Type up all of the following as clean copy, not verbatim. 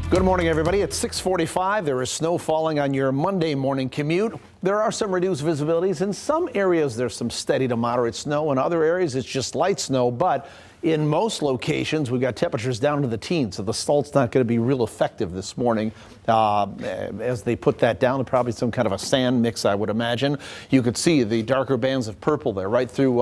Good morning, everybody. It's 6:45. There is snow falling on your Monday morning commute. There are some reduced visibilities. In some areas, there's some steady to moderate snow. In other areas, it's just light snow. But in most locations, we've got temperatures down to the teens, so the salt's not going to be real effective this morning. As they put that down, probably some kind of a sand mix, I would imagine. You could see the darker bands of purple there right through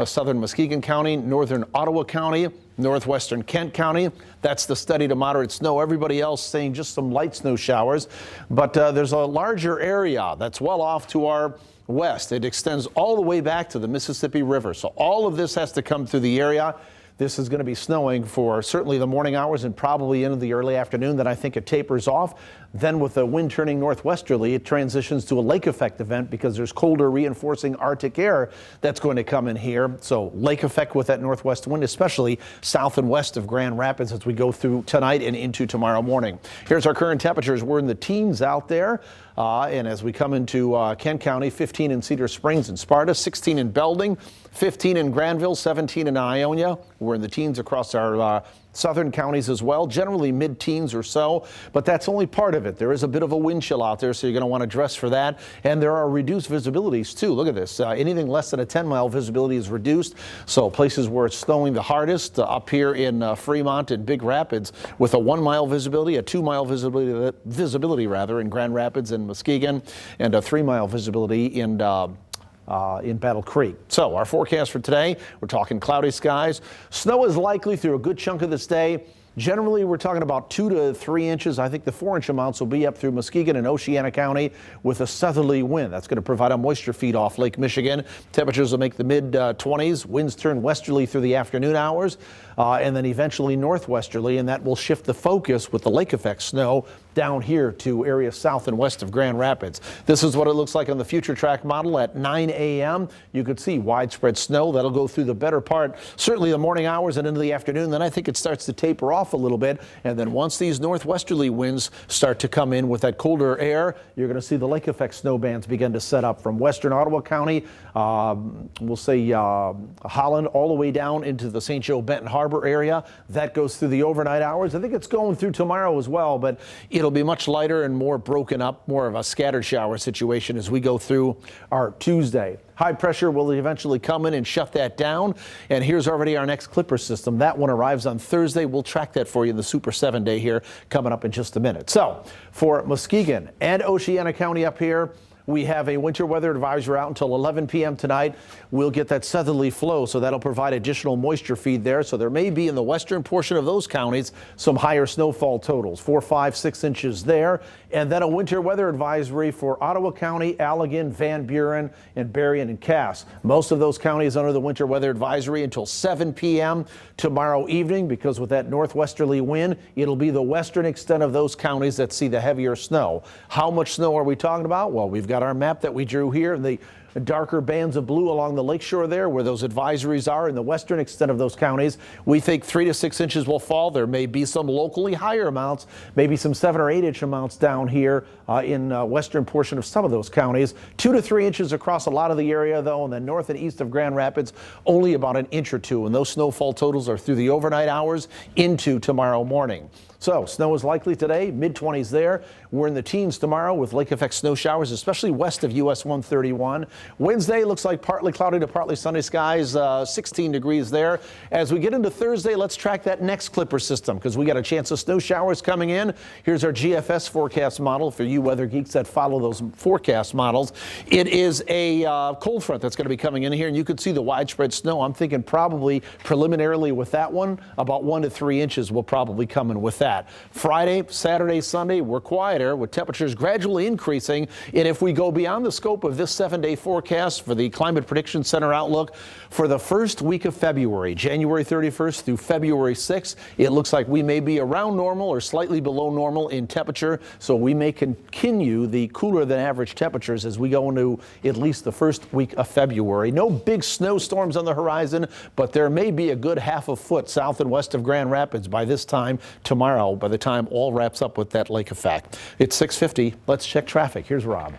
southern Muskegon County, northern Ottawa County, northwestern Kent County. That's the steady to moderate snow. Everybody else saying just some light snow showers. But there's a larger area that's well off to our west. It extends all the way back to the Mississippi River. So all of this has to come through the area. This is going to be snowing for certainly the morning hours and probably into the early afternoon. Then I think it tapers off. Then with the wind turning northwesterly, it transitions to a lake effect event because there's colder reinforcing Arctic air that's going to come in here. So lake effect with that northwest wind, especially south and west of Grand Rapids as we go through tonight and into tomorrow morning. Here's our current temperatures. We're in the teens out there. And as we come into Kent County, 15 in Cedar Springs and Sparta, 16 in Belding, 15 in Granville, 17 in Ionia. We're in the teens across our southern counties as well, generally mid-teens or so, but that's only part of it. There is a bit of a wind chill out there, so you're going to want to dress for that. And there are reduced visibilities too. Look at this. Anything less than a 10-mile visibility is reduced. So places where it's snowing the hardest, up here in Fremont and Big Rapids, with a 1-mile visibility, a 2-mile visibility in Grand Rapids and Muskegon, and a 3-mile visibility in Battle Creek. So our forecast for today, we're talking cloudy skies. Snow is likely through a good chunk of this day. Generally, we're talking about 2 to 3 inches. I think the 4-inch amounts will be up through Muskegon and Oceana County with a southerly wind. That's going to provide a moisture feed off Lake Michigan. Temperatures will make the mid-20s. Winds turn westerly through the afternoon hours and then eventually northwesterly, and that will shift the focus with the lake effect snow down here to areas south and west of Grand Rapids. This is what it looks like on the future track model at 9 a.m. You could see widespread snow. That'll go through the better part, certainly the morning hours and into the afternoon. Then I think it starts to taper off a little bit. And then once these northwesterly winds start to come in with that colder air, you're going to see the lake effect snow bands begin to set up from western Ottawa County, we'll say Holland, all the way down into the St. Joe Benton Harbor area. That goes through the overnight hours. I think it's going through tomorrow as well, but it'll be much lighter and more broken up, more of a scattered shower situation as we go through our Tuesday. High pressure will eventually come in and shut that down. And here's already our next Clipper system. That one arrives on Thursday. We'll track that for you in the Super 7 day here coming up in just a minute. So for Muskegon and Oceana County up here, we have a winter weather advisory out until 11 p.m. tonight. We'll get that southerly flow, so that'll provide additional moisture feed there. So there may be in the western portion of those counties some higher snowfall totals, 4, 5, 6 inches there. And then a winter weather advisory for Ottawa County, Allegan, Van Buren, and Berrien and Cass. Most of those counties under the winter weather advisory until 7 p.m. tomorrow evening, because with that northwesterly wind, it'll be the western extent of those counties that see the heavier snow. How much snow are we talking about? Well, we've got our map that we drew here, the darker bands of blue along the lakeshore there where those advisories are in the western extent of those counties. We think 3 to 6 inches will fall. There may be some locally higher amounts, maybe some 7 or 8 inch amounts down here in western portion of some of those counties. 2 to 3 inches across a lot of the area though, and then north and east of Grand Rapids only about an inch or two, and those snowfall totals are through the overnight hours into tomorrow morning. So snow is likely today, mid-20s there. We're in the teens tomorrow with lake effect snow showers, especially west of US 131. Wednesday looks like partly cloudy to partly sunny skies, 16 degrees there. As we get into Thursday, let's track that next Clipper system because we got a chance of snow showers coming in. Here's our GFS forecast model for you weather geeks that follow those forecast models. It is a cold front that's going to be coming in here, and you could see the widespread snow. I'm thinking probably preliminarily with that one, about 1 to 3 inches will probably come in with that. Friday, Saturday, Sunday, we're quieter with temperatures gradually increasing. And if we go beyond the scope of this 7-day forecast for the Climate Prediction Center outlook for the first week of February, January 31st through February 6th, it looks like we may be around normal or slightly below normal in temperature. So we may continue the cooler than average temperatures as we go into at least the first week of February. No big snowstorms on the horizon, but there may be a good half a foot south and west of Grand Rapids by this time tomorrow, by the time all wraps up with that lake effect. It's 6:50. Let's check traffic. Here's Rob.